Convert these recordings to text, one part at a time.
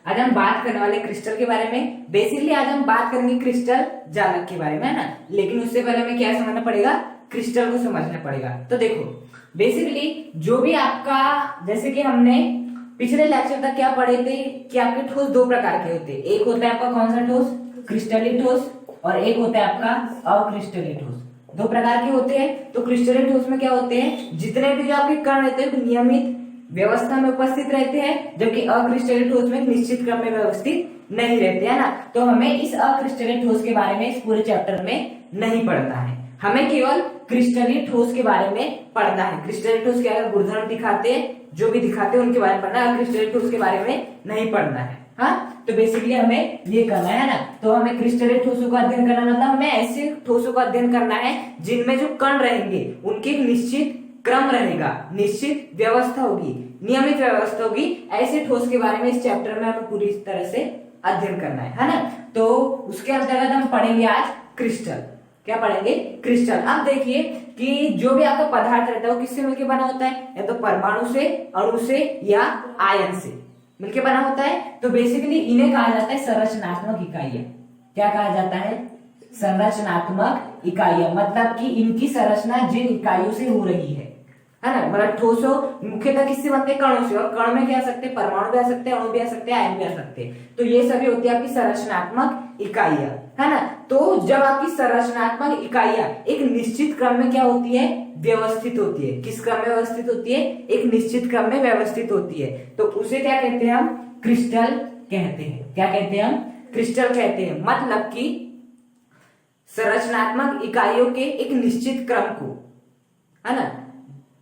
आज हम बात करने वाले क्रिस्टल के बारे में। बेसिकली आज हम बात करेंगे क्रिस्टल जालक के बारे में, है ना। लेकिन उससे पहले हमें क्या समझना पड़ेगा, क्रिस्टल को समझना पड़ेगा। तो देखो बेसिकली जो भी आपका, जैसे कि हमने पिछले लेक्चर तक क्या पढ़े थे कि आपके ठोस दो प्रकार के होते हैं। एक होता है आपका कौन सा ठोस, क्रिस्टलीय ठोस, और एक होता है आपका अक्रिस्टलीय ठोस। दो प्रकार के होते हैं। तो क्रिस्टलीय ठोस में क्या होते हैं, जितने भी जो आपके कण रहते हैं नियमित व्यवस्था में उपस्थित रहते हैं, जबकि अक्रिस्टलीय ठोस में निश्चित क्रम में व्यवस्थित नहीं रहते, है ना। तो हमें इस अक्रिस्टलीय ठोस के बारे में इस पूरे चैप्टर में नहीं पढ़ना है, हमें केवल क्रिस्टलीय ठोस के बारे में पढ़ना है। क्रिस्टलीय ठोस के अगर गुणधर्म दिखाते हैं, जो भी दिखाते हैं उनके बारे में पढ़ना है, अक्रिस्टलीय ठोस के बारे में नहीं पढ़ना है। हाँ, तो बेसिकली हमें ये करना है ना। तो हमें क्रिस्टलीय ठोसों का अध्ययन करना मतलब हमें ऐसे ठोसों का अध्ययन करना है जिनमें जो कण रहेंगे उनके एक निश्चित क्रम रहेगा, निश्चित व्यवस्था होगी, नियमित व्यवस्था होगी। ऐसे ठोस के बारे में इस चैप्टर में हमें पूरी तरह से अध्ययन करना है ना। तो उसके अंतर्गत हम पढ़ेंगे आज क्रिस्टल। क्या पढ़ेंगे, क्रिस्टल। अब देखिए कि जो भी आपका पदार्थ रहता है वो किससे मिलकर बना होता है, या तो परमाणु से, अणु से या आयन से मिलकर बना होता है। तो बेसिकली इन्हें कहा जाता है संरचनात्मक इकाइयां। क्या कहा जाता है, संरचनात्मक इकाइयां। मतलब कि इनकी संरचना जिन इकाइयों से हो रही है ना। मतलब ठोसों मुख्यतः किससे बनते हैं, कणों से। और कण में क्या आ सकते हैं, परमाणु भी आ सकते हैं, अणु भी आ सकते हैं, आयन भी आ सकते हैं। तो ये सभी होती है आपकी संरचनात्मक इकाइयां, है ना। तो जब आपकी संरचनात्मक इकाइयां एक निश्चित क्रम में क्या होती है, व्यवस्थित होती है। किस क्रम में व्यवस्थित होती है, एक निश्चित क्रम में व्यवस्थित होती है। तो उसे क्या कहते हैं, हम क्रिस्टल कहते हैं। क्या कहते हैं, हम क्रिस्टल कहते हैं। मतलब कि संरचनात्मक इकाइयों के एक निश्चित क्रम को, है ना।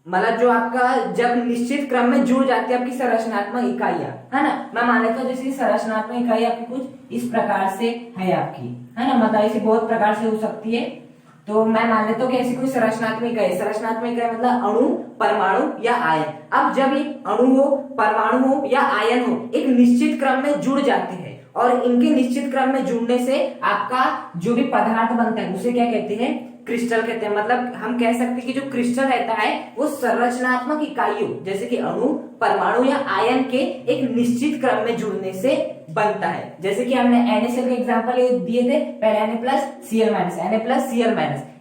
मतलब जो आपका जब निश्चित क्रम में जुड़ जाती है आपकी संरचनात्मक इकाइयां, है ना। मैं मान लेता हूँ जैसे संरचनात्मक इकाई आपकी कुछ इस प्रकार से है आपकी, है ना। मतलब ऐसे बहुत प्रकार से हो सकती है। तो मैं मान लेता हूँ कि ऐसी कोई संरचनात्मक इकाई, संरचनात्मक इकाई मतलब अणु, परमाणु या आयन। अब जब एक अणु हो, परमाणु हो या आयन हो, एक निश्चित क्रम में जुड़ जाते हैं और इनके निश्चित क्रम में जुड़ने से आपका जो भी पदार्थ बनता है उसे क्या कहते हैं, क्रिस्टल कहते हैं। मतलब हम कह सकते हैं कि जो क्रिस्टल रहता है वो संरचनात्मक इकाइयों जैसे कि अणु, परमाणु या आयन के एक निश्चित क्रम में जुड़ने से बनता है। जैसे कि हमने NaCl के एग्जांपल दिए थे, पहले Na+Cl-,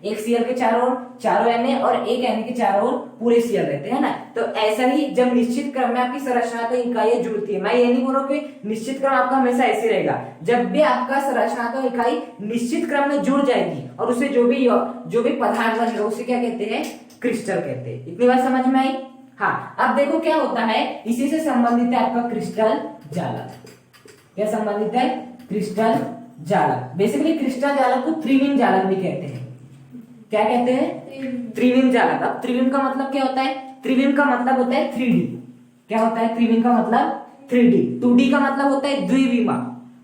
एक Cl के चारों Na और एक Na के चारों ओर पूरे Cl रहते हैं ना। तो ऐसा ही जब निश्चित क्रम में आपकी संरचनात्मक इकाइयां जुड़ती है, मैं ये नहीं बोल रहा हूँ कि निश्चित क्रम आपका हमेशा ऐसे रहेगा। जब भी आपका संरचनात्मक इकाई निश्चित क्रम में जुड़ जाएगी और उसे जो भी पदार्थ बनेगा उसे क्या कहते हैं, क्रिस्टल कहते हैं। इतनी बात समझ में आई। हाँ, अब देखो क्या होता है, इसी से संबंधित है आपका क्रिस्टल जालक। क्या संबंधित है, क्रिस्टल जालक। बेसिकली क्रिस्टल जालक को त्रिविम जालक भी कहते हैं। क्या कहते हैं, त्रिविम जालक। अब त्रिविम का मतलब क्या होता है, त्रिविम का मतलब होता है 3D। क्या होता है, त्रिविम का मतलब 3D। 2D का मतलब होता है द्विविमा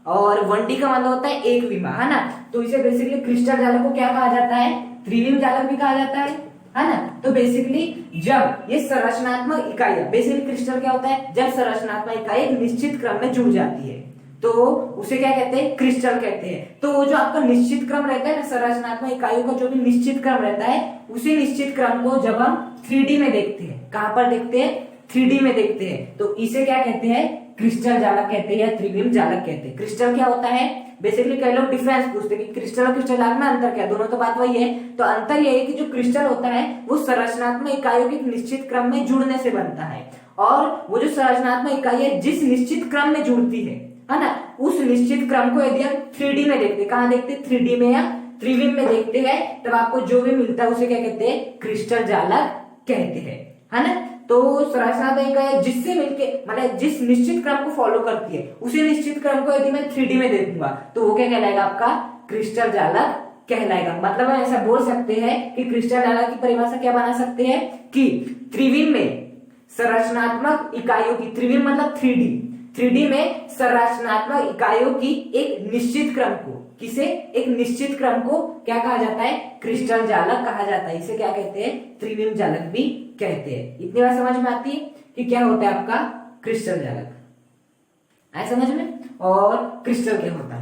और 1D का मतलब होता है एक विमा, है ना। तो इसे बेसिकली क्रिस्टल जालक को क्या कहा जाता है, त्रिविम जालक भी कहा जाता है ना। तो बेसिकली जब ये संरचनात्मक इकाइयां, बेसिकली क्रिस्टल क्या होता है, जब संरचनात्मक इकाई निश्चित क्रम में जुड़ जाती है तो उसे क्या कहते हैं, क्रिस्टल कहते हैं। तो वो जो आपका निश्चित क्रम रहता है ना, संरचनात्मक इकाइयों का जो भी निश्चित क्रम रहता है, उसी निश्चित क्रम को जब हम 3D में देखते हैं, कहां पर देखते हैं, 3D में देखते हैं, तो इसे क्या कहते हैं, क्रिस्टल जालक कहते हैं या त्रिविम जालक कहते हैं। क्रिस्टल क्या होता है, बेसिकली कई लोग डिफरेंस पूछते हैं कि क्रिस्टल और क्रिस्टल जालक में अंतर क्या है, दोनों तो बात वही है। तो अंतर यह है कि जो क्रिस्टल होता है वो संरचनात्मक इकाइयों के निश्चित क्रम में जुड़ने से बनता है, और वो जो संरचनात्मक इकाई है जिस निश्चित क्रम में जुड़ती है ना, उस निश्चित क्रम को यदि हम 3D में देखते, कहां देखते, 3D में या त्रिविम में देखते हैं, तब आपको जो भी मिलता है उसे क्या कहते हैं, क्रिस्टल जालक कहते हैं, है ना। तो संरचनात्मक इकाई जिससे मिलके, मतलब जिस निश्चित क्रम को फॉलो करती है, उसी निश्चित क्रम को यदि मैं 3D में देखूंगा तो वो क्या कहलाएगा, आपका क्रिस्टल जालक कहलाएगा। मतलब हम ऐसा बोल सकते हैं कि क्रिस्टल जालक की परिभाषा क्या बना सकते हैं कि त्रिविम में संरचनात्मक इकाइयों की, त्रिविम मतलब 3D में संरचनात्मक इकाइयों की एक निश्चित क्रम को, किसे, एक निश्चित क्रम को क्या कहा जाता है, क्रिस्टल जालक कहा जाता है। इसे क्या कहते हैं, त्रिविम जालक भी कहते हैं। इतनी बात समझ में आती है कि क्या होता है आपका क्रिस्टल जालक, आए समझ में, और क्रिस्टल क्या होता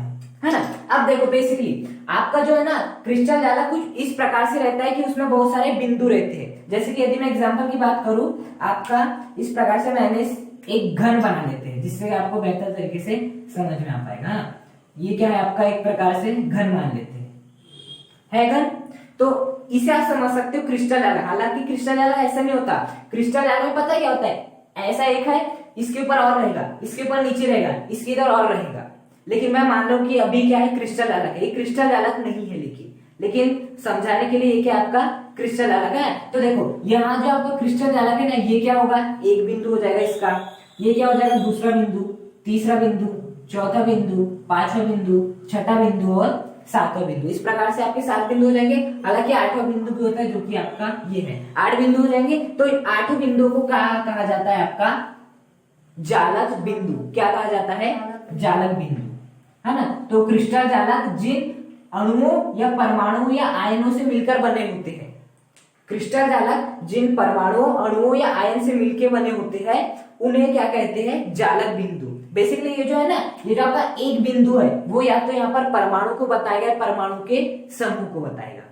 है ना। अब देखो बेसिकली आपका जो है ना क्रिस्टल जालक कुछ इस प्रकार से रहता है कि उसमें बहुत सारे बिंदु रहते हैं। जैसे कि यदि मैं एग्जांपल की बात करूं, आपका इस प्रकार से मैंने एक घन बना लेते हैं, जिससे आपको बेहतर तरीके से समझ में आ पाएगा। ये क्या है आपका, एक प्रकार से घन मान लेते है घन। तो इसे आप समझ सकते हो क्रिस्टल जालक। हालांकि क्रिस्टल जालक ऐसा नहीं होता, क्रिस्टल जालक में पता क्या होता है, ऐसा एक है, इसके ऊपर और रहेगा, इसके ऊपर नीचे रहेगा, इसके इधर और रहेगा। लेकिन मैं मान रहा हूं कि अभी क्या है, क्रिस्टल जालक है। ये क्रिस्टल जालक नहीं है, लेकिन समझाने के लिए ये क्या आपका क्रिस्टल जालक है। तो देखो यहाँ जो आपका क्रिस्टल जालक है ना, ये क्या होगा, एक बिंदु हो जाएगा इसका, ये क्या हो जाएगा दूसरा बिंदु, तीसरा बिंदु, चौथा बिंदु, पांचवा बिंदु, छठा बिंदु और सातवां बिंदु। इस प्रकार से आपके 7 बिंदु हो जाएंगे। हालांकि 8वां बिंदु भी होता है, जो कि आपका ये है, 8 बिंदु हो जाएंगे। तो 8 बिंदु को क्या कहा जाता है, आपका जालक बिंदु। क्या कहा जाता है, जालक बिंदु, है ना। तो क्रिस्टल जालक जिन अणुओं या परमाणुओं या आयनों से मिलकर बने होते हैं, क्रिस्टल जालक जिन परमाणुओं, अणुओं या आयन से मिलकर बने होते हैं, उन्हें क्या कहते हैं, जालक बिंदु। बेसिकली ये जो है ना, ये जो आपका एक बिंदु है, वो या तो यहाँ पर परमाणु को बताएगा या परमाणु के समूह को बताएगा,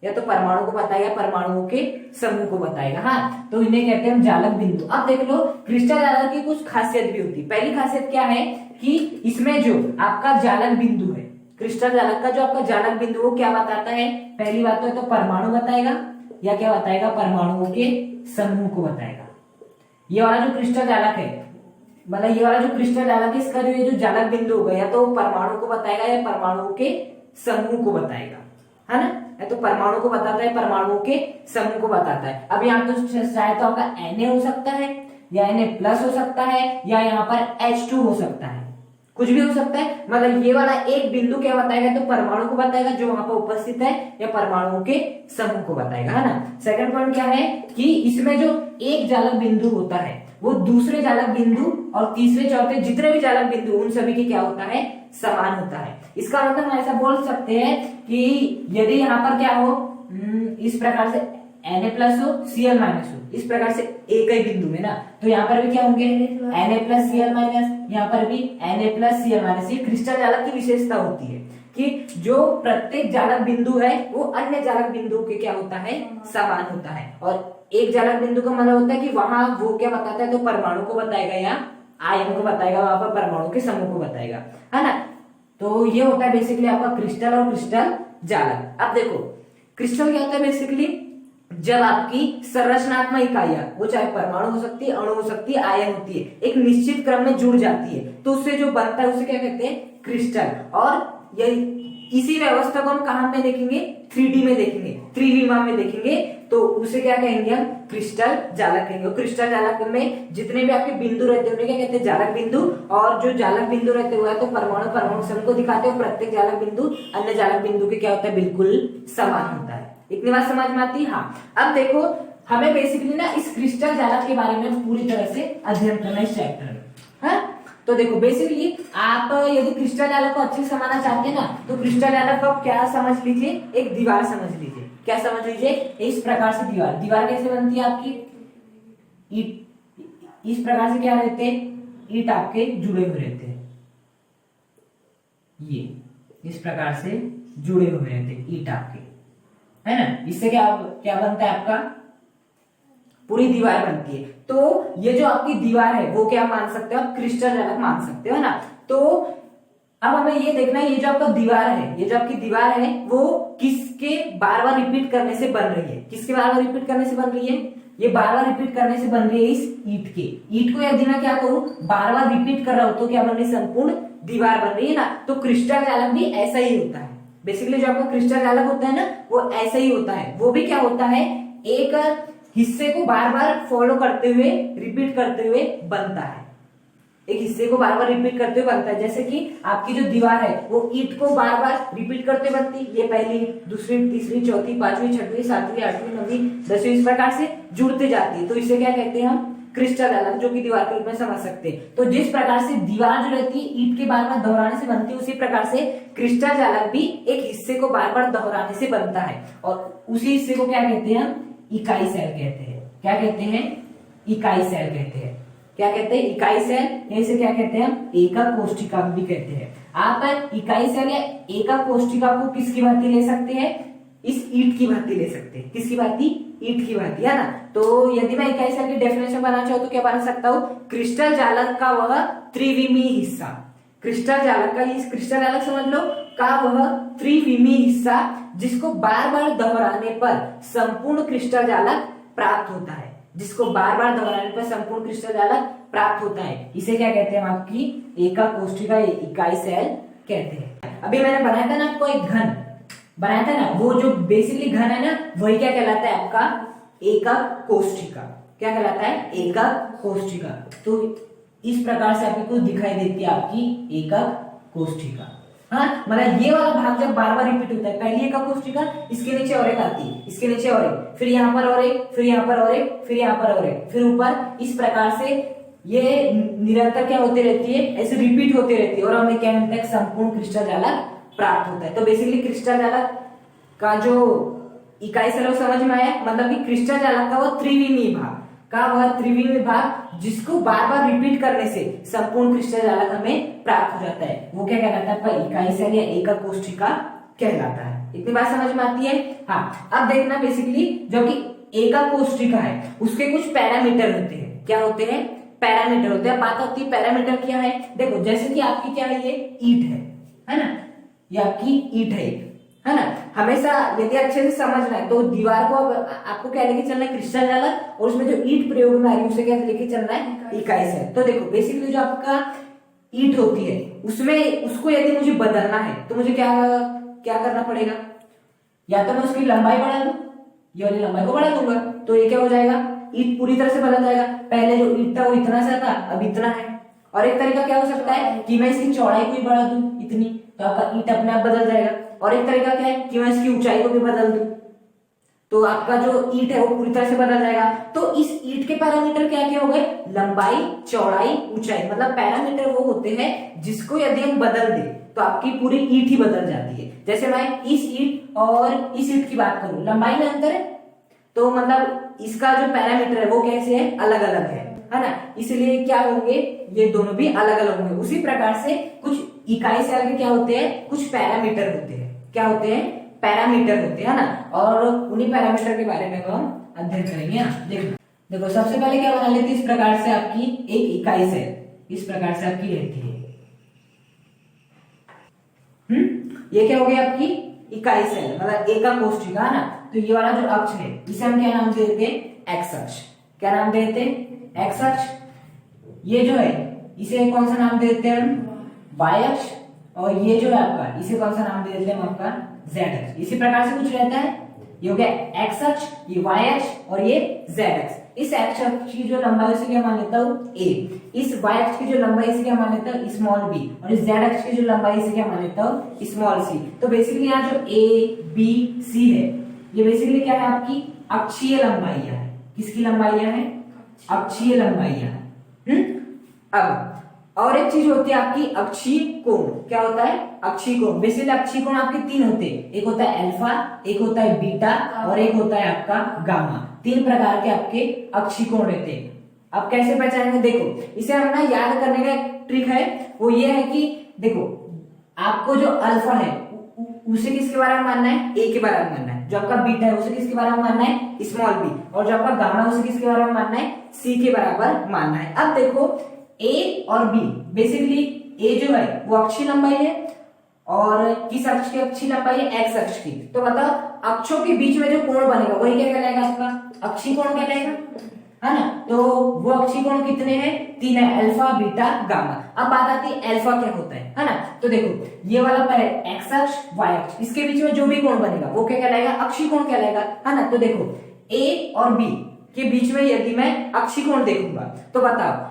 या तो परमाणु को बताएगा, परमाणुओं के समूह को बताएगा। हाँ, तो इन्हें कहते हैं हम जालक बिंदु। अब देख लो क्रिस्टल जालक की कुछ खासियत भी होती है। पहली खासियत क्या है कि इसमें जो आपका जालक बिंदु है, क्रिस्टल जालक का जो आपका जालक बिंदु वो क्या बताता है, पहली बात तो परमाणु बताएगा, या क्या बताएगा, परमाणुओं के समूह को बताएगा। ये वाला जो क्रिस्टल जालक है, मतलब ये वाला जो क्रिस्टल जालक है, इसका जो ये जो जालक बिंदु होगा, या तो परमाणु को बताएगा या परमाणुओं के समूह को बताएगा, है ना। या तो परमाणु को बताता है, परमाणुओं के समूह को बताता है। अब यहाँ तो चाहे तो आपका Na हो सकता है, या Na+ हो सकता है, या यहाँ पर H2 हो सकता है, कुछ भी हो सकता है। मतलब ये वाला एक बिंदु क्या बताएगा, तो परमाणु को बताएगा जो वहां पर उपस्थित है, या परमाणुओं के समूह को बताएगा, है ना। सेकंड पॉइंट क्या है कि इसमें जो एक जालक बिंदु होता है, वो दूसरे जालक बिंदु और तीसरे चौथे जितने भी जालक बिंदु, उन सभी के क्या होता है, समान होता है। इसका मतलब हम ऐसा बोल सकते हैं कि यदि यहाँ पर क्या हो, इस प्रकार से Na+ हो, Cl- हो, इस प्रकार से एक ही बिंदु में ना, तो यहाँ पर भी क्या होंगे, Na+ Cl-, यहाँ पर भी Na+ Cl-। ये क्रिस्टल जालक की विशेषता होती है कि जो प्रत्येक जालक बिंदु है वो अन्य जालक बिंदु के क्या होता है, समान होता है। और एक जालक बिंदु का मतलब होता है कि वहां वो क्या बताता है, तो परमाणु को बताएगा या आयन को बताएगा, वहां पर परमाणु के समूह को बताएगा, है ना। तो ये होता है बेसिकली आपका क्रिस्टल और क्रिस्टल जालक। अब देखो क्रिस्टल क्या होता है, बेसिकली जब आपकी संरचनात्मक इकाइयां, वो चाहे परमाणु हो सकती है, अणु हो सकती है, आयन होती है, एक निश्चित क्रम में जुड़ जाती है, तो उससे जो बनता है उसे क्या कहते हैं, क्रिस्टल। और यही इसी व्यवस्था को हम कहां पे देखेंगे, 3D में देखेंगे, त्रिविमा में देखेंगे, तो उसे क्या कहेंगे हम, क्रिस्टल जालक कहेंगे। क्रिस्टल जालक में जितने भी आपके बिंदु रहते हैं उन्हें क्या कहते हैं, जालक बिंदु। और जो जालक बिंदु रहते हुए तो परमाणु परमाणु समूह को दिखाते हैं, प्रत्येक जालक बिंदु अन्य जालक बिंदु के क्या होता है, बिल्कुल समान होता है। इतनी बात समझ में आती है। हाँ, अब देखो हमें बेसिकली ना इस क्रिस्टल जालक के बारे में पूरी तरह से अध्ययन करना इस चैप्टर में, है। तो देखो बेसिकली आप यदि क्रिस्टल जालक को अच्छे से समझना चाहते हैं ना, तो क्रिस्टल जालक को आप क्या समझ लीजिए, एक दीवार समझ लीजिए। क्या समझ लीजिए, इस प्रकार से दीवार। दीवार कैसे बनती है आपकी, ईट, इस प्रकार से क्या रहते हैं, ईट आपके जुड़े हुए रहते हैं, ये इस प्रकार से जुड़े हुए रहते हैं ईट आपके, है ना। इससे क्या क्या बनता है, आपका पूरी दीवार बनती है। तो ये जो आपकी दीवार है वो क्या मान सकते हो आप, क्रिस्टल जालक मान सकते हो, है ना। तो अब हमें ये देखना है, ये जो आपका दीवार है, ये जो आपकी दीवार है वो किसके बार बार रिपीट करने से बन रही है, किसके बार बार रिपीट करने से बन रही है, ये बार बार रिपीट करने से बन रही है इस ईट के। ईट को यदि मैं क्या करूं, बार बार रिपीट कर रहा हूं, तो क्या बन रही है, संपूर्ण दीवार बन रही है ना। तो क्रिस्टल जालक भी ऐसा ही होता है। बेसिकली जो आपका क्रिस्टल जालक होता है ना, वो ऐसा ही होता है। वो भी क्या होता है, एक हिस्से को बार बार फॉलो करते हुए, रिपीट करते हुए बनता है, एक हिस्से को बार बार रिपीट करते हुए बनता है। जैसे कि आपकी जो दीवार है वो ईट को बार बार रिपीट करते बनती, ये पहली, दूसरी, तीसरी, चौथी, पांचवी, छठवीं, सातवीं, आठवीं, नवीं, 10वीं, इस प्रकार से जुड़ते जाती है। तो इसे क्या कहते हैं हम, क्रिस्टल जालक, जो कि दीवार के रूप में समझ सकते हैं। तो जिस प्रकार से दीवार जो रहती है ईट के बार बार दोहराने से बनती है, उसी प्रकार से क्रिस्टल जालक भी एक हिस्से को बार बार दोहराने से बनता है। और उसी हिस्से को क्या कहते हैं हम, इकाई सेल कहते हैं। क्या कहते हैं, इकाई सेल कहते हैं। क्या कहते हैं, इकाई सेल। इसे क्या कहते हैं हम, एकक कोशिका भी कहते हैं। आप इकाई सेल या एकक कोशिका को किसकी भांति ले सकते हैं, इस ईट की भांति ले सकते हैं। किसकी भांति, ईंट की भांति, है ना। तो यदि मैं इकाई सेल की डेफिनेशन बनाना चाहूँ तो क्या बना सकता हूँ, क्रिस्टल जालक का वह त्रिविमीय हिस्सा, क्रिस्टल जालक का, इस क्रिस्टल जालक समझ लो, का वह त्रिविमीय हिस्सा जिसको बार बार दोहराने पर संपूर्ण क्रिस्टल जालक प्राप्त होता है, जिसको बार बार दोहराने पर संपूर्ण क्रिस्टल जालक प्राप्त होता है, इसे क्या कहते हैं, हम आपकी एकक कोष्ठिका इकाई सेल कहते हैं। अभी मैंने बनाया था ना आपको एक घन बनाया था ना, वो जो बेसिकली घन है ना, वही क्या कहलाता है आपका एकक कोष्ठिका। क्या कहलाता है, एकक कोष्ठिका। तो इस प्रकार से आपको दिखाई देती है आपकी एकक कोष्ठिका। हाँ, मतलब ये वाला भाग जब बार बार रिपीट होता है, पहली एकक कोष्ठिका, इसके नीचे और एक आती है, इसके नीचे और एक, फिर यहाँ पर और एक, फिर यहाँ पर और एक, फिर यहाँ पर और एक, फिर ऊपर, इस प्रकार से ये निरंतर क्या होती रहती है, ऐसे रिपीट होती रहती है, और हमें क्या मिलता है, संपूर्ण क्रिस्टल जालक प्राप्त होता है। तो बेसिकली क्रिस्टल जालक का जो इकाई सेल समझ में आया, मतलब कि क्रिस्टल जालक का वो त्रिविमीय भाग का वह त्रिविमीय भाग जिसको बार बार रिपीट करने से संपूर्ण क्रिस्टल जालक हमें प्राप्त हो जाता है, वो क्या कहलाता है, आपका इकाई सेल या एकक कोष्ठिका कहलाता है। इतनी बात समझ में आती है। हाँ, अब देखना बेसिकली जो कि एकक कोष्ठिका है उसके कुछ पैरामीटर होते हैं। क्या होते हैं, पैरामीटर होते हैं। बात होती है पैरामीटर क्या है, देखो जैसे कि आपकी क्या है, ये ईंट है ना, ये आपकी ईंट है ना। हमेशा यदि अच्छे से समझना है तो दीवार को आपको क्या लेके चलना है, क्रिस्टल जालक, और उसमें जो ईंट प्रयोग में आ रही है उसे क्या लेके चलना है, इकाई सेल। तो देखो बेसिकली जो आपका ईंट होती है उसमें, उसको यदि मुझे बदलना है तो मुझे क्या क्या करना पड़ेगा, या तो मैं उसकी लंबाई बढ़ा दूं, ये वाली लंबाई को बढ़ा दूंगा, तो ये क्या हो जाएगा, ईंट पूरी तरह से बदल जाएगा। पहले जो ईंट था वो इतना सा था, अब इतना है। और एक तरीका क्या हो सकता है कि मैं इसकी चौड़ाई को ही बढ़ा दूं इतनी, तो आपका ईंट अपने आप बदल जाएगा। और एक तरीका क्या है कि मैं इसकी ऊंचाई को भी बदल दूं, तो आपका जो ईंट है वो पूरी तरह से बदल जाएगा। तो इस ईंट के पैरामीटर क्या क्या हो गए, लंबाई, चौड़ाई, ऊंचाई, मतलब पैरामीटर वो होते हैं जिसको यदि हम बदल दें तो आपकी पूरी ईंट ही बदल जाती है। जैसे मैं इस ईंट और इस ईंट की बात करूं, लंबाई में अंतर है, तो मतलब इसका जो पैरामीटर है वो कैसे है, अलग अलग है ना, इसलिए क्या होंगे, ये दोनों भी अलग अलग होंगे। उसी प्रकार से कुछ इकाई सेल के क्या होते हैं, कुछ पैरामीटर होते हैं। क्या होते हैं, पैरामीटर होते हैं ना, और उन्हीं पैरामीटर के बारे में हम अध्ययन करेंगे ना। देखो सबसे पहले क्या बना लेते हैं, इस प्रकार से आपकी एक इकाई सेल इस प्रकार से आपकी रहती है। ये क्या हो गई आपकी इकाई सेल, मतलब एकक कोष्ठिका है ना। तो ये वाला जो अक्ष है इसे हम क्या नाम देते हैं, एक्स अक्ष। क्या नाम देते हैं, एक्स अक्ष। ये जो है इसे कौन सा नाम देते हैं हम, वाई अक्ष। और ये जो है आपका, इसे कौन सा नाम दे देते हैं हम, आपका जेड अक्ष। इसी प्रकार से कुछ रहता है, ये हो गया एक्स अक्ष, ये वाई अक्ष और ये जेड अक्ष। इस एक्स अक्ष की जो लंबाई उसे क्या मान लेता हूँ ए, इस वाई अक्ष की जो लंबाई इसे क्या मान लेता हूँ स्मॉल बी, और इस जेड अक्ष की जो लंबाई इसे क्या मान लेता हूँ स्मॉल सी। तो बेसिकली यहाँ जो ए बी सी है ये बेसिकली क्या है, आपकी अक्षीय लंबाइयां है। किसकी लंबाइयां है, अक्षीय लंबाइयां है। अब और एक चीज होती है आपकी अक्षीय कोण। क्या होता है, अक्षीय कोण। बेसिकली अक्षीय कोण आपके तीन होते हैं, एक होता है अल्फा, एक होता है बीटा और एक होता है आपका गामा। तीन प्रकार के आपके अक्षीय कोण रहते हैं। अब कैसे पहचानेंगे, देखो इसे हम ना याद करने का एक ट्रिक है, वो ये है कि देखो आपको जो अल्फा है उसे किसके बारे में मानना है, ए के बारे में मानना है। जो आपका बीटा है उसे किसके बारे में मानना है, स्मॉल बी। और जो आपका गामा है उसे किसके बारे में मानना है, सी के बराबर मानना है। अब देखो ए और बी, बेसिकली ए जो है वो अक्षीय लंबाई है और किस अक्ष की अक्षीय लंबाई है, एक्स अक्ष की। तो बताओ अक्षों के बीच में जो कोण बनेगा वही क्या कहलाएगा, आपका अक्षीय कोण कहलाएगा, है ना। तो वो अक्षीय कोण कितने हैं, तीन है, अल्फा बीटा गामा। अब बात आती है अल्फा क्या होता है ना। तो देखो ये वाला एक्स अक्ष वाई अक्ष, इसके बीच में जो भी कोण बनेगा वो क्या कहलाएगा, अक्षीय कोण कहलाएगा, है ना। तो देखो ए और बी के बीच में यदि मैं अक्षीय कोण देखूंगा तो बताओ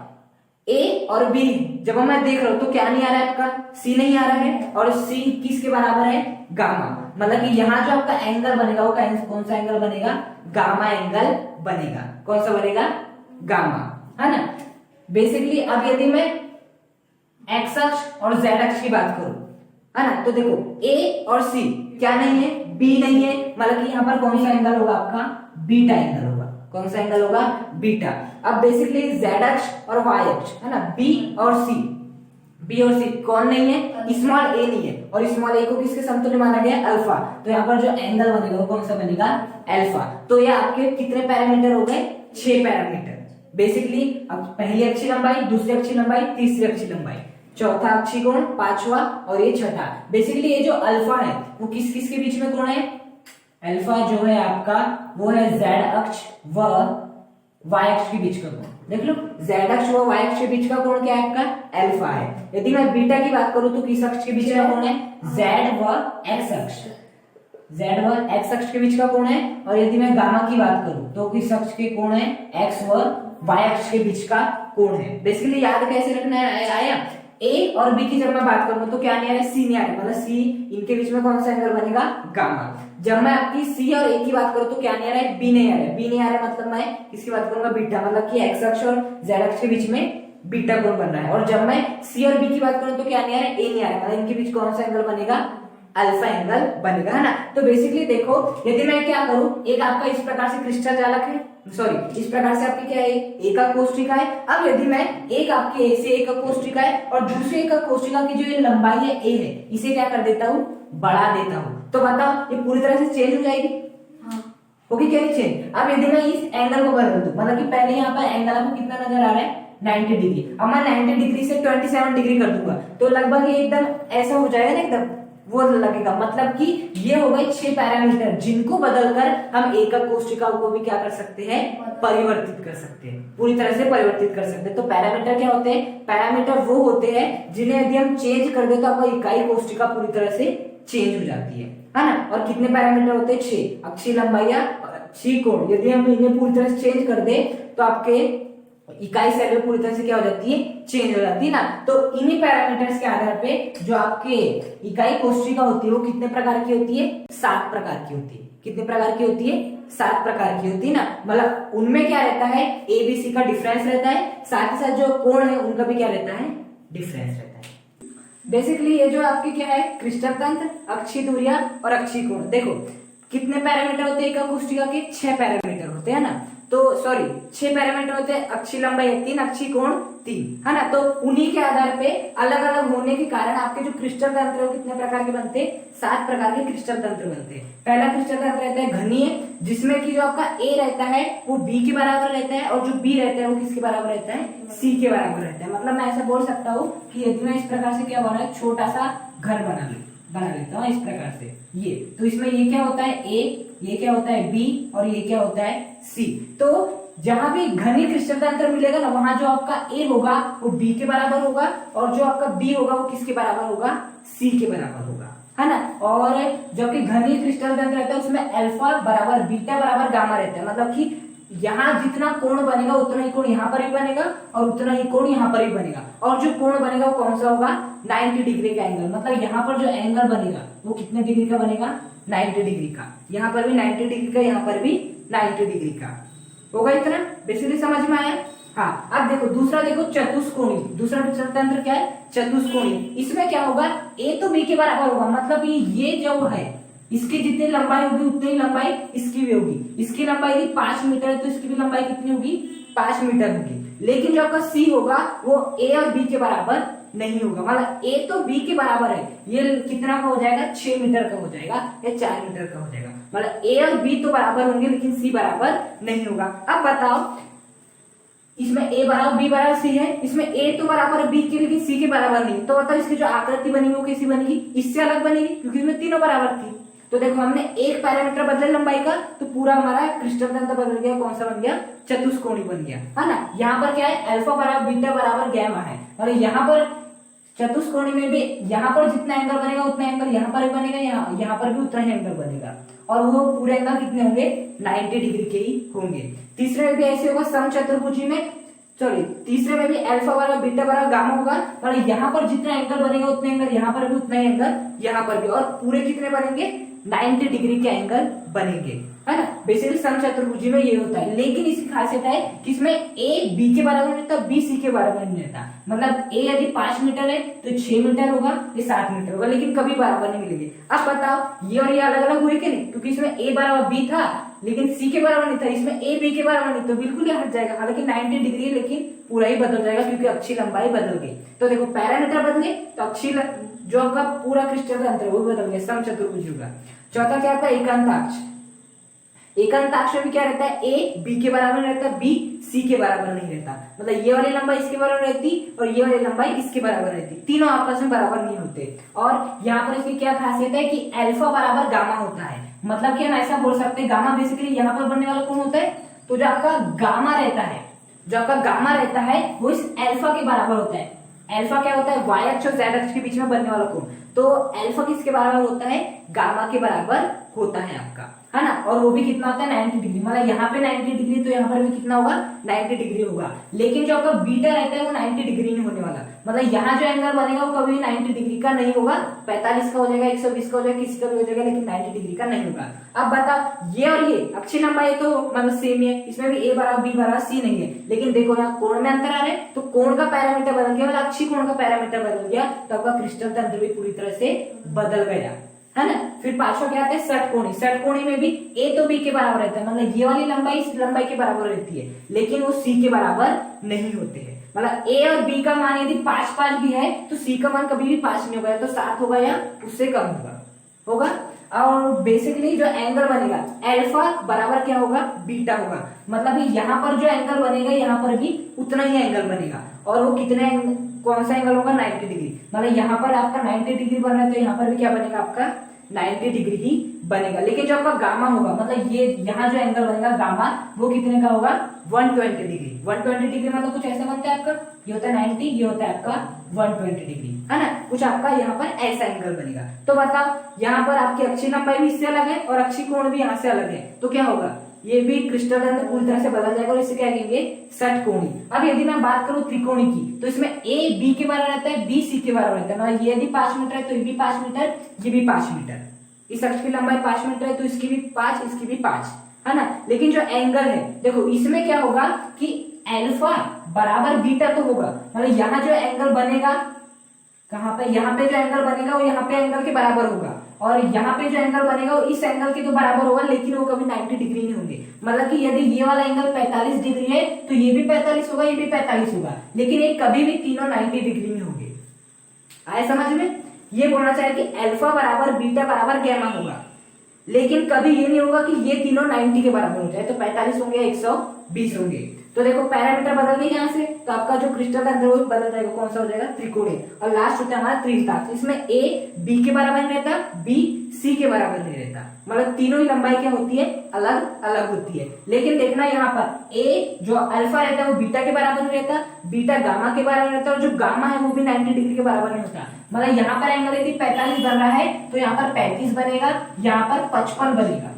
ए और बी जब मैं देख रहा हूं तो क्या नहीं आ रहा है, आपका सी नहीं आ रहा है, और सी किसके बराबर है, गामा। मतलब कि यहाँ जो आपका एंगल बनेगा वो कौन सा एंगल बनेगा, गामा एंगल बनेगा। कौन सा बनेगा, गामा, है ना। बेसिकली अब यदि मैं एक्स अक्ष और जेड अक्ष की बात करूं, है ना, तो देखो ए और सी क्या नहीं है, बी नहीं है, मतलब कि यहाँ पर कौन सा एंगल होगा, आपका बीटा एंगल होगा। कौन सा एंगल होगा, बीटा। अब बेसिकली जेड अक्ष और वाई अक्ष, है ना, बी और सी, बी और सी कौन नहीं है, स्मॉल ए नहीं है, और स्मॉल ए को किसके समतुल्य माना गया, अल्फा। तो यहाँ पर जो एंगल बनेगा वो कौन सा बनेगा, अल्फा। तो ये आपके कितने पैरामीटर हो गए, 6 पैरामीटर। बेसिकली अब पहली अक्षीय लंबाई, दूसरी अक्षीय लंबाई, तीसरी अक्षीय लंबाई, चौथा अक्षीय कोण, पांचवा और ये छठा। बेसिकली ये जो अल्फा है वो किस किस के बीच में कोण है, अल्फा जो है आपका वो है जेड अक्ष व वाई अक्ष के बीच का कोण। देख लो जेड अक्ष व वाई अक्ष के बीच का कोण क्या है आपका, अल्फा है। यदि मैं बीटा की बात करूं तो किस अक्ष के बीच का कोण है, जेड व एक्स अक्ष, जेड व एक्स अक्ष के बीच का कोण है। और यदि मैं गामा की बात करूं तो किस अक्ष के कोण है, एक्स व वाई अक्ष के बीच का कोण है। बेसिकली याद कैसे रखना आया, ए और बी की जब मैं बात करूं तो क्या नहीं आ रहा है, सी नहीं आ रहा है, मतलब सी इनके बीच में कौन सा एंगल बनेगा, गामा। जब मैं आपकी सी और ए की बात करूं तो क्या नहीं आ रहा है, बी नहीं आ रहा है। बी नहीं आ रहा है मतलब मैं किसकी बात करूंगा, बीटा, मतलब कि एक्स अक्ष और जेड अक्ष के बीच में बीटा कोण बन रहा है। और जब मैं सी और बी की बात करूं तो क्या नहीं आ रहा है, ए नहीं आ रहा है, मतलब इनके बीच कौन सा एंगल बनेगा, अल्फा एंगल बनेगा, है ना। तो बेसिकली देखो यदि मैं क्या करूं, एक आपका इस प्रकार से क्रिस्टल जालक है, सॉरी इस प्रकार से आपकी क्या है, एकक कोष्ठिका है। अब यदि मैं एक आपके ए से एकक कोष्ठिका है और दूसरे एकक कोष्ठिका की जो ये लंबाई है ए है, इसे क्या कर देता हूं, बढ़ा देता हूं। तो बताओ ये पूरी तरह से चेंज हो जाएगी, होगी क्या नहीं चेंज। अब यदि मैं इस एंगल को बदल दूं, मतलब कि पहले यहाँ पर एंगल आपको कितना नजर आ रहा है, 90 डिग्री। अब मैं 90 डिग्री से 27 डिग्री कर दूंगा तो लगभग ये एकदम ऐसा हो जाएगा ना, एकदम वो लगेगा। मतलब कि ये हो गए 6 पैरामीटर जिनको बदलकर हम एकक कोष्ठिकाओं को भी क्या कर सकते हैं, परिवर्तित कर सकते हैं, पूरी तरह से परिवर्तित कर सकते हैं। तो पैरामीटर क्या होते हैं, पैरामीटर वो होते हैं जिन्हें यदि हम चेंज कर दे तो आपका इकाई कोष्ठिका पूरी तरह से चेंज हो जाती है ना। और कितने पैरामीटर होते हैं, 6, अक्षीय लंबाई, अक्षीय कोण। यदि हम इन्हें पूरी तरह से चेंज कर दे तो आपके इकाई सेल पूरी तरह से क्या हो जाती है, चेंज हो जाती है ना। तो इन्हीं पैरामीटर्स के आधार पे जो आपके इकाई कोष्ठिका होती है वो कितने प्रकार की होती है, 7 प्रकार की होती है। कितने प्रकार की होती है, 7 प्रकार की होती है ना। मतलब उनमें क्या रहता है, ए बी सी का डिफरेंस रहता है, साथ ही साथ जो कोण है उनका भी क्या रहता है, डिफरेंस रहता है। बेसिकली ये जो आपके क्या है, क्रिस्टल तंत्र, अक्षीय दूरियां और अक्षीय कोण। देखो कितने पैरामीटर होते हैं एकक कोष्ठिका के, 6 पैरामीटर होते हैं ना। तो सॉरी 6 पैरामीटर होते हैं, अक्षीय लंबाई 3, अक्षीय कोण 3, है ना। तो उन्हीं के आधार पे अलग अलग होने के कारण आपके जो क्रिस्टल तंत्र है कितने प्रकार के बनते हैं, 7 प्रकार के क्रिस्टल तंत्र बनते हैं। पहला क्रिस्टल तंत्र रहता है घनीय, जिसमें कि जो आपका ए रहता है वो बी के बराबर रहता है और जो बी रहता है वो किसके बराबर रहता है, सी के बराबर रहता है। मतलब मैं ऐसा बोल सकता हूँ कि यदि मैं इस प्रकार से क्या बना है, छोटा सा घर बना लेता हूँ इस प्रकार से ये, तो इसमें ये क्या होता है ए, ये क्या होता है बी और ये क्या होता है सी। तो जहां भी घनी क्रिस्टल तंत्र मिलेगा ना, वहां जो आपका ए होगा वो बी के बराबर होगा और जो आपका बी होगा वो किसके बराबर होगा, सी के बराबर होगा, है ना। और जो कि घनी क्रिस्टल तंत्र रहता है उसमें अल्फा बराबर बीटा बराबर गामा रहता है। मतलब कि यहाँ जितना कोण बनेगा उतना ही कोण यहाँ पर भी बनेगा और उतना ही कोण यहाँ पर भी बनेगा। और जो कोण बनेगा वो कौन सा होगा, 90 डिग्री का एंगल। मतलब यहाँ पर जो एंगल बनेगा वो कितने डिग्री का बनेगा, 90 डिग्री का। यहाँ पर भी 90 डिग्री का, यहाँ पर भी 90 डिग्री का होगा। इतना बेसिकली समझ में आया। हाँ अब देखो दूसरा, देखो चतुष्कोणी। दूसरा तंत्र क्या है, चतुष्कोणी। इसमें क्या होगा, ए तो बी के बराबर होगा। मतलब ये जो है इसकी जितनी लंबाई होगी उतनी लंबाई इसकी भी होगी। इसकी लंबाई यदि 5 मीटर है तो इसकी भी लंबाई कितनी होगी, 5 मीटर होगी। लेकिन जो आपका सी होगा वो ए और बी के बराबर नहीं होगा। मतलब ए तो बी के बराबर है, ये कितना का हो जाएगा, 6 मीटर का हो जाएगा या 4 मीटर का हो जाएगा। मतलब ए और बी तो बराबर होंगे लेकिन सी बराबर नहीं होगा। अब बताओ इसमें ए बराबर बी बराबर सी है, इसमें ए तो बराबर है बी के लेकिन सी के बराबर नहीं। तो बताओ इसकी जो आकृति बनेगी वो कैसी बनेगी, इससे अलग बनेगी क्योंकि इसमें तीनों बराबर थी। तो देखो हमने एक पैरामीटर बदले लंबाई का तो पूरा हमारा क्रिस्टल तंत्र बदल गया। कौन सा बन गया, चतुष्कोणी बन गया, है ना। यहाँ पर क्या है, अल्फा बराबर बीटा बराबर गैमा है। और यहाँ पर चतुष्कोणी में भी यहाँ पर जितना एंगल बनेगा उतना एंगल यहाँ पर भी बनेगा, यहाँ पर भी उतना ही एंगल बनेगा। और वो पूरे एंगल कितने होंगे, 90 डिग्री के ही होंगे। तीसरे में भी ऐसे होगा, समचतुर्भुज में सॉरी तीसरे में भी अल्फा बराबर बीटा बराबर गामा होगा। और यहाँ पर जितना एंगल बनेगा उतना एंगल यहाँ पर भी उतना ही एंगल यहाँ पर भी, और पूरे कितने बनेंगे, 90 डिग्री के एंगल बनेंगे, है ना। बेसिकली समचतुर्भुज में ये होता है, लेकिन इसकी खासियत है कि इसमें ए बी के बराबर नहीं रहता, बी सी के बराबर नहीं रहता। मतलब ए यदि 5 मीटर है तो 6 मीटर होगा, ये 7 मीटर होगा, लेकिन कभी बराबर नहीं मिलेंगे। अब बताओ ये और ये अलग अलग हुए कि नहीं, क्योंकि इसमें ए बराबर बी था लेकिन सी के बराबर नहीं था, इसमें ए बी के बराबर नहीं, तो बिल्कुल ये हट जाएगा। हालांकि 90 डिग्री है लेकिन पूरा ही बदल जाएगा क्योंकि अक्षीय लंबाई बदल गई। तो देखो पैरामीटर बदले तो अक्षीय जो आपका पूरा क्रिस्टल तंत्र है वो बदल गया, समचतुर्भुज होगा। चौथा क्या आता है, एकांताक्ष। एकांताक्ष में क्या रहता है, ए बी के बराबर नहीं रहता, बी सी के बराबर नहीं रहता। मतलब ये वाली लंबाई इसके बराबर रहती और ये वाली लंबाई इसके बराबर रहती, तीनों आपस में बराबर नहीं होते। और यहाँ पर इसकी क्या खासियत है कि अल्फा बराबर गामा होता है। मतलब कि हम ऐसा बोल सकते हैं, गामा बेसिकली यहाँ पर बनने वाला कौन होता है, तो जो आपका गामा रहता है, जो आपका गामा रहता है वो इस अल्फा के बराबर होता है। अल्फा क्या होता है, वाई अक्ष और जेड अक्ष के बीच में बनने वाला कोण। तो अल्फा किसके बराबर होता है, गामा के बराबर होता है आपका, है ना। और वो भी कितना होता है, 90 डिग्री। मतलब यहाँ पे 90 डिग्री तो यहाँ पर भी कितना होगा, 90 डिग्री होगा। लेकिन जो आपका बीटा रहता है वो 90 डिग्री नहीं होने वाला। मतलब यहाँ जो एंगल बनेगा वो कभी 90 डिग्री का नहीं होगा, 45 का हो जाएगा, 120 का हो जाएगा, किसी का भी हो जाएगा, लेकिन 90 डिग्री का नहीं होगा। अब बताओ ये और ये अक्षीय लंबाई तो मतलब सेम है, इसमें भी ए बराबर बी बराबर सी नहीं है, लेकिन देखो यहाँ कोण में अंतर आ रहा है, तो कोण का पैरामीटर बदल गया, मतलब अक्षीय कोण का पैरामीटर बदल गया, तो आपका क्रिस्टल तंत्र भी पूरी तरह से बदल गया, है ना। फिर पांचवा क्या आता है, षटकोणी। षटकोणी में भी ए तो बी के बराबर रहता है, मतलब ये वाली लंबाई इस लंबाई के बराबर रहती है, लेकिन वो सी के बराबर नहीं होते हैं। मतलब ए और बी का मान यदि 5-5 भी है तो सी का मान कभी भी 5 नहीं होगा, तो 7 होगा या उससे कम होगा। और बेसिकली जो एंगल बनेगा अल्फा बराबर क्या होगा, बीटा होगा। मतलब यहाँ पर जो एंगल बनेगा यहाँ पर भी उतना ही एंगल बनेगा, और वो कितने, कौन सा एंगल होगा, 90 डिग्री। मतलब यहाँ पर आपका 90 डिग्री बन रहा है तो यहाँ पर भी क्या बनेगा आपका 90 डिग्री ही बनेगा। लेकिन जो आपका गामा होगा, मतलब ये यहाँ जो एंगल बनेगा गामा, वो कितने का होगा, 120 डिग्री। 120 डिग्री मतलब कुछ ऐसा बनता है आपका, ये होता है 90, ये होता है आपका 120 डिग्री, है ना। कुछ आपका यहाँ पर ऐसा एंगल बनेगा। तो बताओ यहाँ पर आपकी अक्षीय लंबाई भी इससे अलग है और अक्षीय कोण भी यहाँ से अलग है, तो क्या होगा, ये भी क्रिस्टल तंत्र पूरी तरह से बदल जाएगा और इसे क्या कहेंगे, षटकोणी। अब यदि मैं बात करूं त्रिकोणी की, तो इसमें ए बी के बराबर रहता है, बी सी के बराबर रहता है। मतलब ये यदि 5 मीटर है तो ये भी 5 मीटर, ये भी 5 मीटर। इस अक्ष की लंबाई 5 मीटर है तो इसकी भी 5, इसकी भी 5, है ना। लेकिन जो एंगल है देखो, इसमें क्या होगा कि अल्फा बराबर बीटा तो होगा। मतलब यहाँ जो एंगल बनेगा, कहाँ पे, यहाँ पे जो एंगल बनेगा वो यहाँ पे एंगल के बराबर होगा, और यहाँ पे जो एंगल बनेगा वो इस एंगल के तो बराबर होगा, लेकिन वो कभी 90 डिग्री नहीं होंगे। मतलब कि यदि ये वाला एंगल 45 डिग्री है तो ये भी 45 होगा, ये भी 45 होगा, लेकिन ये कभी भी तीनों 90 डिग्री में होंगे। आए समझ में, ये बोलना चाहिए कि अल्फा बराबर बीटा बराबर गैमा होगा, लेकिन कभी ये नहीं होगा कि ये तीनों 90 के बराबर हो जाए, तो 45 होंगे, 120 होंगे। तो देखो पैरामीटर बदल गए यहाँ से, तो आपका जो क्रिस्टल तंत्र वो बदल जाएगा, कौन सा हो जाएगा, त्रिकोणी। और लास्ट होता है हमारा त्रिताक्ष। इसमें ए बी के बराबर नहीं रहता, बी सी के बराबर नहीं रहता। मतलब तीनों ही लंबाई क्या होती है, अलग अलग होती है। लेकिन देखना यहाँ पर ए जो अल्फा रहता है वो बीटा के बराबर नहीं रहता, बीटा गामा के बराबर रहता है, और जो गामा है वो भी 90 डिग्री के बराबर नहीं होता। मतलब यहाँ पर एंगल यदि 45 बन रहा है तो यहाँ पर 35 बनेगा, यहाँ पर 55 बनेगा,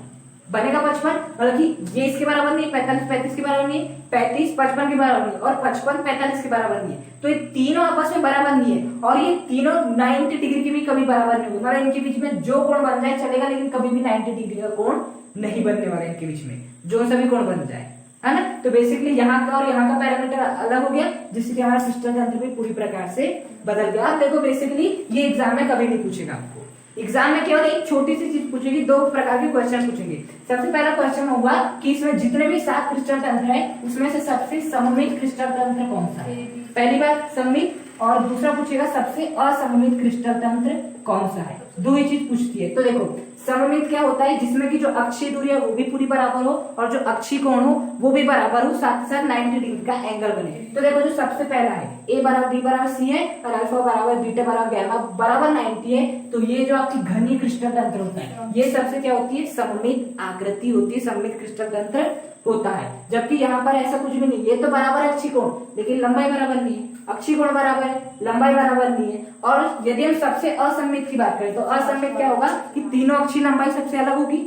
55। मतलब कि ये इसके बराबर नहीं, 45 35 के बराबर नहीं, 35 55 के बराबर नहीं, और 55 45 के बराबर नहीं है। तो ये तीनों आपस में बराबर नहीं है, और ये तीनों 90 डिग्री के भी कभी बराबर नहीं होंगे। मतलब इनके बीच में जो कोण बन जाए चलेगा, लेकिन कभी भी 90 डिग्री का कोण नहीं बनने वाला इनके बीच में, जो सभी कोण बन जाए, है ना। तो बेसिकली यहाँ का और यहाँ का पैरामीटर अलग हो गया, जिससे हमारा सिस्टम तंत्र भी पूरी प्रकार से बदल गया। अब देखो बेसिकली ये एग्जाम में कभी नहीं पूछेगा आपको, एग्जाम में केवल एक छोटी सी चीज पूछेगी, 2 प्रकार के क्वेश्चन पूछेंगे। सबसे पहला क्वेश्चन होगा कि इसमें जितने भी 7 क्रिस्टल तंत्र है उसमें से सबसे सममित क्रिस्टल तंत्र कौन सा है। पहली बात सममित, और दूसरा पूछेगा सबसे असममित क्रिस्टल तंत्र कौन सा है। 2 ही चीज पूछती है। तो देखो सममित क्या होता है, जिसमें कि जो अक्षीय दूरी है वो भी पूरी बराबर हो और जो अक्षीय कोण हो वो भी बराबर हो, साथ साथ 90 डिग्री का एंगल बने। तो देखो जो सबसे पहला है ए बराबर बी बराबर सी है, और अल्फा बराबर बीटा बराबर गैमा बराबर 90 है, तो ये जो आपकी घनी क्रिस्टल तंत्र होता है ये सबसे क्या होती है, सममित आकृति होती है, सममित क्रिस्टल तंत्र होता है। जबकि यहाँ पर ऐसा कुछ भी नहीं, ये तो बराबर है अक्षीय कोण, लेकिन लंबाई बराबर नहीं है, अक्षीय कोण बराबर है, लंबाई बराबर नहीं है। और यदि हम सबसे असममित की बात करें तो असममित क्या होगा कि तीनों अक्षीय लंबाई सबसे अलग होगी,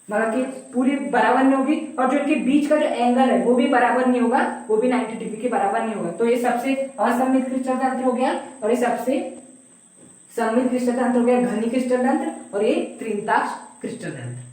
मतलब कि पूरी बराबर नहीं होगी, और जो इनके बीच का जो एंगल है वो भी बराबर नहीं होगा, वो भी 90 डिग्री के बराबर नहीं होगा। तो ये सबसे असममित क्रिस्टल तंत्र हो गया, और ये सबसे सममित क्रिस्टल तंत्र हो गया घनी क्रिस्टल तंत्र, और ये त्रिताक्ष क्रिस्टल तंत्र।